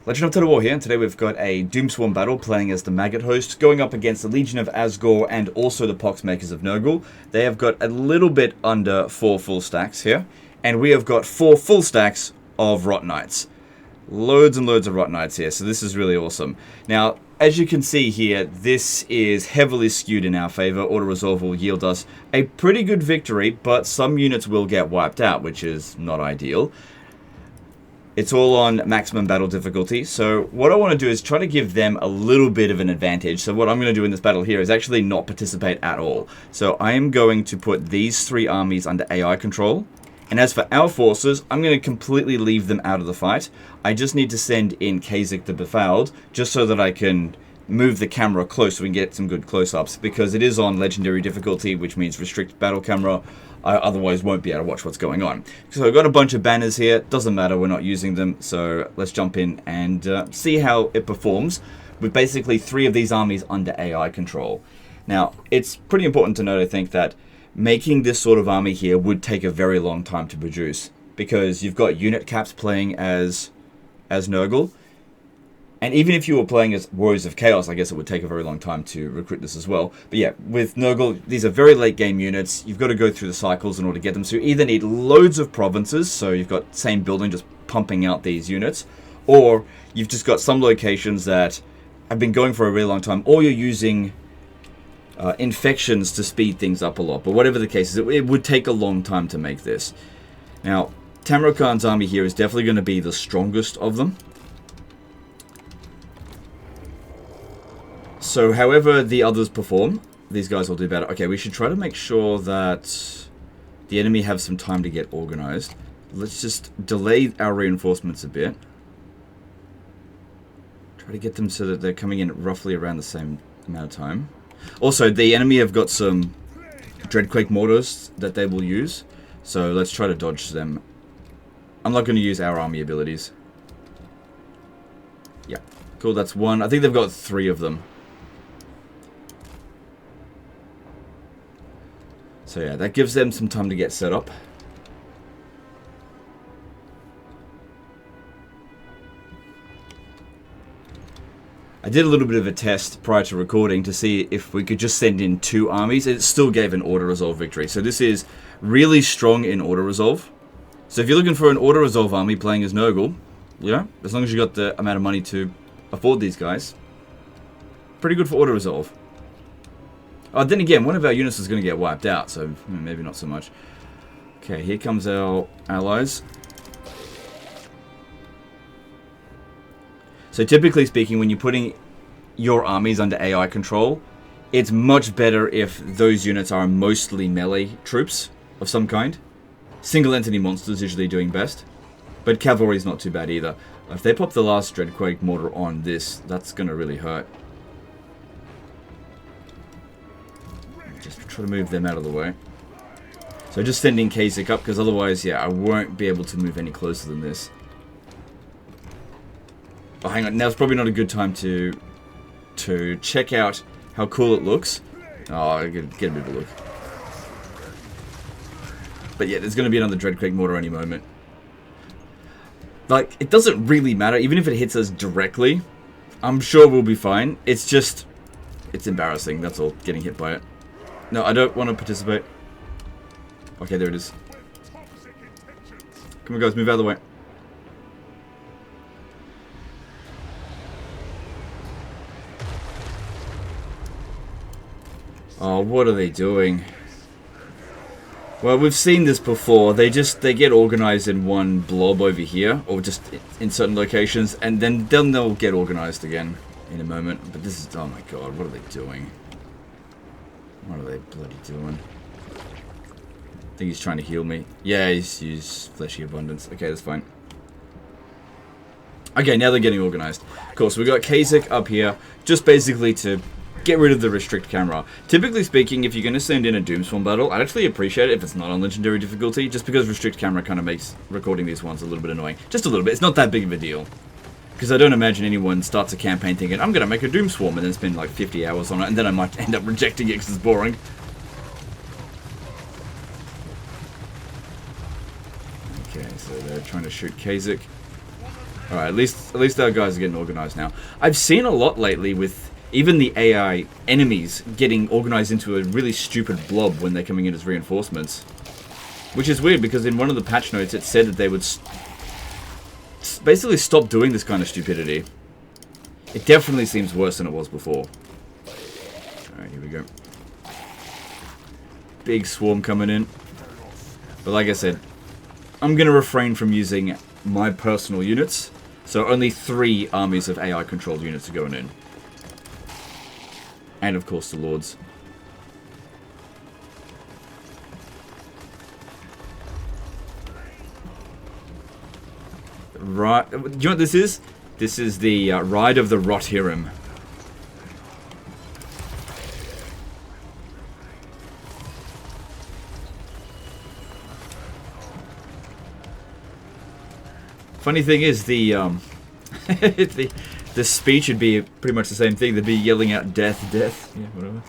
Legend of Total War here, and today we've got a Doomswarm battle playing as the Maggot host, going up against the Legion of Asgore and also the Poxmakers of Nurgle. They have got a little bit under 4 full stacks here, and we have got 4 full stacks of Rot Knights. Loads and loads of Rot Knights here, so this is really awesome. Now, as you can see here, this is heavily skewed in our favor. Auto-resolve will yield us a pretty good victory, but some units will get wiped out, which is not ideal. It's all on maximum battle difficulty, so what I want to do is try to give them a little bit of an advantage. So what I'm going to do in this battle here is actually not participate at all. So I am going to put these 3 armies under AI control. And as for our forces, I'm going to completely leave them out of the fight. I just need to send in Kha'Zix the Befouled, just so that I can move the camera close so we can get some good close-ups, because it is on legendary difficulty, which means restrict battle camera. I otherwise won't be able to watch what's going on. So I've got a bunch of banners here. Doesn't matter, we're not using them. So let's jump in and see how it performs with basically 3 of these armies under AI control. Now, it's pretty important to note, I think, that making this sort of army here would take a very long time to produce, because you've got unit caps playing as Nurgle. And even if you were playing as Warriors of Chaos, I guess it would take a very long time to recruit this as well. But yeah, with Nurgle, these are very late game units. You've got to go through the cycles in order to get them. So you either need loads of provinces, so you've got same building just pumping out these units, or you've just got some locations that have been going for a really long time, or you're using infections to speed things up a lot. But whatever the case is, it would take a long time to make this. Now, Tamro Khan's army here is definitely going to be the strongest of them. So, however the others perform, these guys will do better. Okay, we should try to make sure that the enemy have some time to get organized. Let's just delay our reinforcements a bit. Try to get them so that they're coming in roughly around the same amount of time. Also, the enemy have got some Dreadquake mortars that they will use. So, let's try to dodge them. I'm not going to use our army abilities. Yeah, cool, that's 1. I think they've got 3 of them. So yeah, that gives them some time to get set up. I did a little bit of a test prior to recording to see if we could just send in 2 armies. It still gave an auto-resolve victory. So this is really strong in auto-resolve. So if you're looking for an auto-resolve army playing as Nurgle, you know, as long as you got the amount of money to afford these guys, pretty good for auto-resolve. Oh, then again, one of our units is going to get wiped out, so maybe not so much. Okay, here comes our allies. So typically speaking, when you're putting your armies under AI control, it's much better if those units are mostly melee troops of some kind. Single entity monsters usually doing best, but cavalry is not too bad either. If they pop the last Dreadquake mortar on this, that's going to really hurt. Just try to move them out of the way. So just sending Kha'Zix up, because otherwise, yeah, I won't be able to move any closer than this. Oh, hang on. Now's probably not a good time to check out how cool it looks. Oh, I get a bit of a look. But yeah, there's going to be another Dreadquake mortar any moment. Like, it doesn't really matter. Even if it hits us directly, I'm sure we'll be fine. It's just, it's embarrassing. That's all, getting hit by it. No, I don't want to participate. Okay, there it is. Come on, guys, move out of the way. Oh, what are they doing? Well, we've seen this before. They get organized in one blob over here, or just in certain locations, and then they'll get organized again in a moment. But this is, oh my god, what are they doing? What are they bloody doing? I think he's trying to heal me. Yeah, he's used Fleshy Abundance. Okay, that's fine. Okay, now they're getting organized. Cool, so we've got Kha'Zix up here, just basically to get rid of the restrict camera. Typically speaking, if you're going to send in a Doomswarm battle, I'd actually appreciate it if it's not on legendary difficulty, just because restrict camera kind of makes recording these ones a little bit annoying. Just a little bit. It's not that big of a deal. Because I don't imagine anyone starts a campaign thinking, I'm going to make a Doomswarm, and then spend like 50 hours on it, and then I might end up rejecting it because it's boring. Okay, so they're trying to shoot Kha'Zix. Alright, at least our guys are getting organized now. I've seen a lot lately with even the AI enemies getting organized into a really stupid blob when they're coming in as reinforcements. Which is weird, because in one of the patch notes it said that they would basically stop doing this kind of stupidity. It definitely seems worse than it was before. Alright, here we go. Big swarm coming in. But like I said, I'm going to refrain from using my personal units. So only 3 armies of AI controlled units are going in. And of course the lords. Right, do you know what this is? This is the ride of the Rot-hirrim. Funny thing is, the the speech would be pretty much the same thing. They'd be yelling out death, death, yeah, whatever.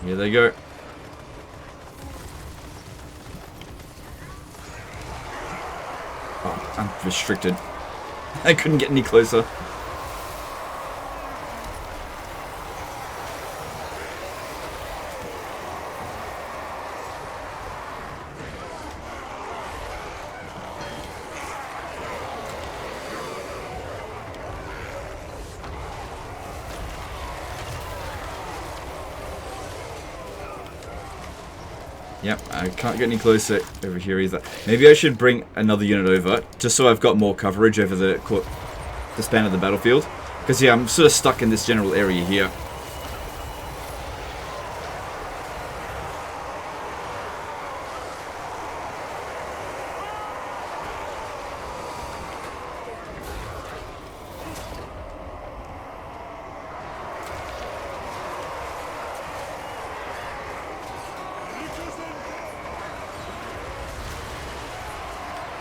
Here they go. Oh, I'm restricted. I couldn't get any closer. Yep, I can't get any closer over here either. Maybe I should bring another unit over, just so I've got more coverage over the span of the battlefield. Because yeah, I'm sort of stuck in this general area here.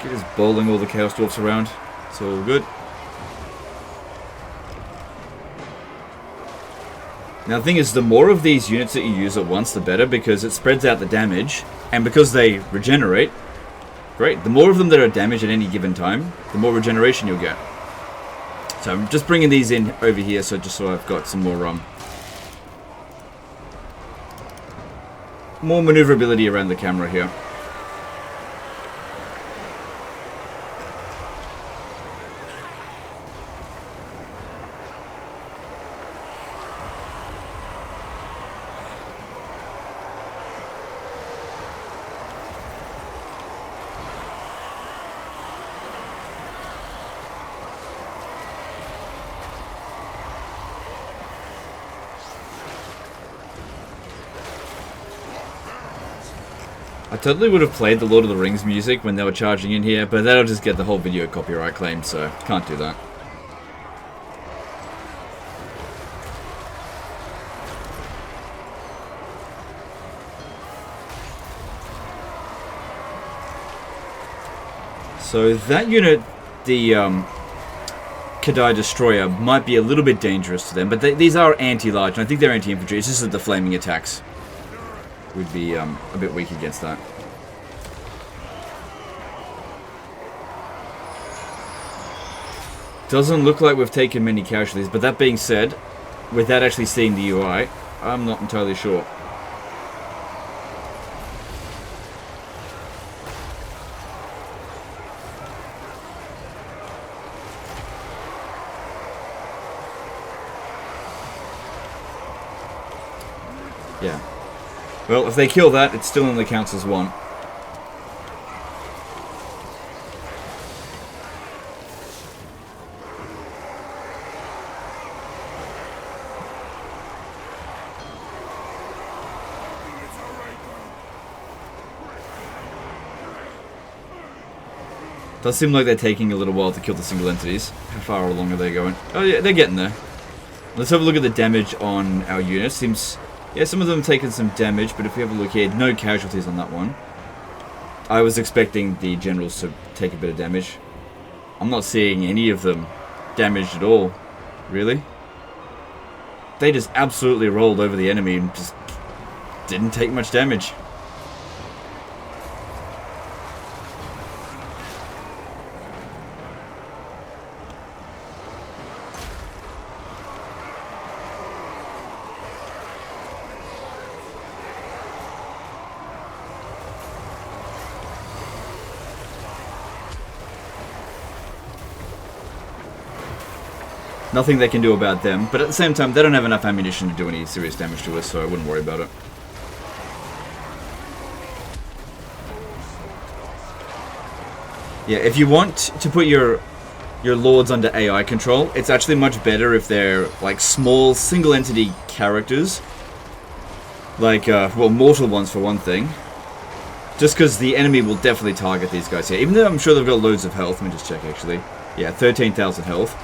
Just bowling all the Chaos Dwarfs around. It's all good. Now the thing is, the more of these units that you use at once, the better, because it spreads out the damage, and because they regenerate, great. The more of them that are damaged at any given time, the more regeneration you'll get. So I'm just bringing these in over here, so just so I've got some more maneuverability around the camera here. I totally would have played the Lord of the Rings music when they were charging in here, but that'll just get the whole video copyright claim, so can't do that. So that unit, the Kadai Destroyer, might be a little bit dangerous to them, but these are anti-large, and I think they're anti-infantry. It's just that the flaming attacks would be a bit weak against that. Doesn't look like we've taken many casualties, but that being said, without actually seeing the UI, I'm not entirely sure. Yeah. Well, if they kill that, it still only counts as one. Does seem like they're taking a little while to kill the single entities. How far along are they going? Oh yeah, they're getting there. Let's have a look at the damage on our units. Seems... yeah, some of them taking some damage, but if we have a look here, no casualties on that one. I was expecting the generals to take a bit of damage. I'm not seeing any of them damaged at all. Really? they just absolutely rolled over the enemy and just didn't take much damage. Nothing they can do about them, but at the same time, they don't have enough ammunition to do any serious damage to us, so I wouldn't worry about it. Yeah, if you want to put your lords under AI control, it's actually much better if they're like small, single-entity characters. Like, well, mortal ones for one thing. Just because the enemy will definitely target these guys here. Even though I'm sure they've got loads of health. Let me just check, actually. Yeah, 13,000 health.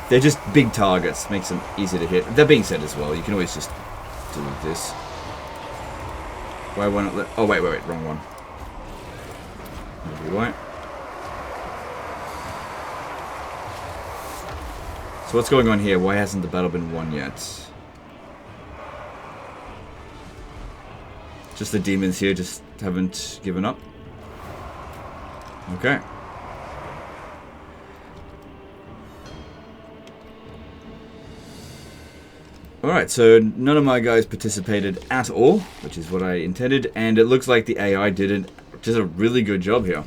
They're just big targets, makes them easy to hit. That being said as well, you can always just do this. Why not let... Oh, wait, wrong one. Maybe why. So what's going on here? Why hasn't the battle been won yet? Just the demons here just haven't given up. Okay. Alright, so none of my guys participated at all, which is what I intended, and it looks like the AI did a really good job here.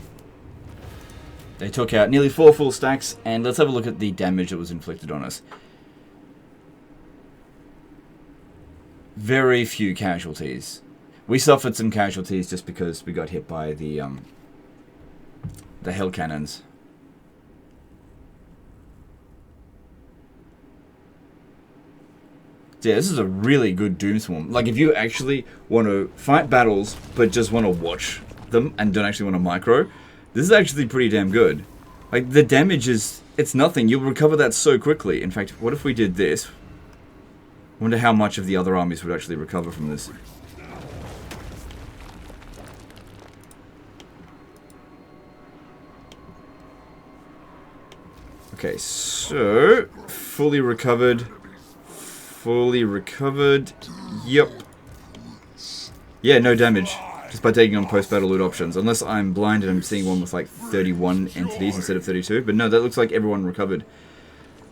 They took out nearly 4 full stacks, and let's have a look at the damage that was inflicted on us. Very few casualties. We suffered some casualties just because we got hit by the hell cannons. Yeah, this is a really good Doom Swarm. Like, if you actually want to fight battles, but just want to watch them and don't actually want to micro, this is actually pretty damn good. Like, the damage is... It's nothing. You'll recover that so quickly. In fact, what if we did this? I wonder how much of the other armies would actually recover from this. Okay, so... Fully recovered... Fully recovered. Yep. Yeah, no damage. Just by taking on post-battle loot options. Unless I'm blind and I'm seeing one with like 31 entities instead of 32. But no, that looks like everyone recovered.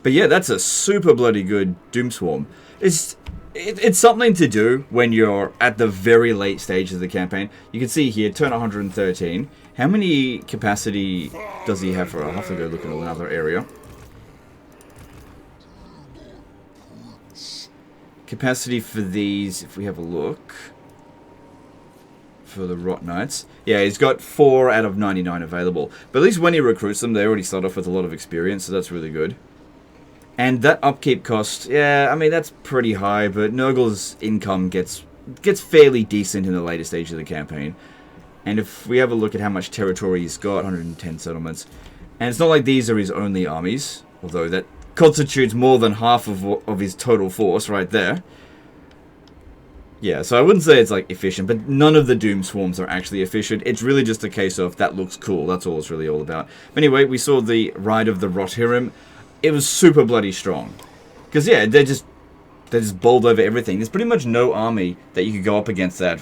But yeah, that's a super bloody good Doom Swarm. It's something to do when you're at the very late stage of the campaign. You can see here, turn 113. How many capacity does he have for... I'll have to go look at another area. Capacity for these, if we have a look, for the Rot Knights. Yeah, he's got 4 out of 99 available. But at least when he recruits them, they already start off with a lot of experience, so that's really good. And that upkeep cost, yeah, I mean, that's pretty high, but Nurgle's income gets fairly decent in the later stage of the campaign. And if we have a look at how much territory he's got, 110 settlements. And it's not like these are his only armies, although that constitutes more than half of his total force right there. Yeah, so I wouldn't say it's like efficient, but none of the Doom Swarms are actually efficient. It's really just a case of that looks cool. That's all it's really all about. But anyway, we saw the ride of the Rot-hirrim. It was super bloody strong. Because yeah, they just bowled over everything. There's pretty much no army that you could go up against that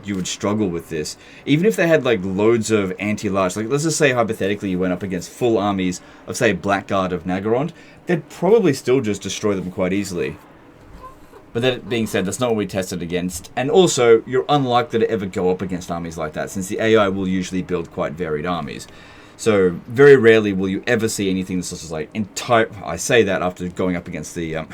you would struggle with this. Even if they had like loads of anti-large, like let's just say hypothetically you went up against full armies of say Blackguard of Naggarond, they'd probably still just destroy them quite easily. But that being said, that's not what we tested against. And also, you're unlikely to ever go up against armies like that, since the AI will usually build quite varied armies. So, very rarely will you ever see anything that's just like entire... I say that after going up against the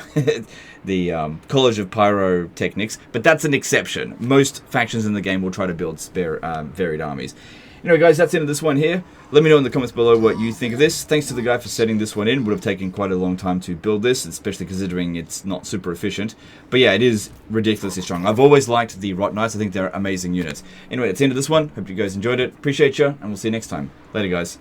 College of Pyrotechnics, but that's an exception. Most factions in the game will try to build varied armies. Anyway, guys, that's the end of this one here. Let me know in the comments below what you think of this. Thanks to the guy for setting this one in. Would have taken quite a long time to build this, especially considering it's not super efficient. But yeah, it is ridiculously strong. I've always liked the Rot Knights. I think they're amazing units. Anyway, that's the end of this one. Hope you guys enjoyed it. Appreciate you, and we'll see you next time. Later, guys.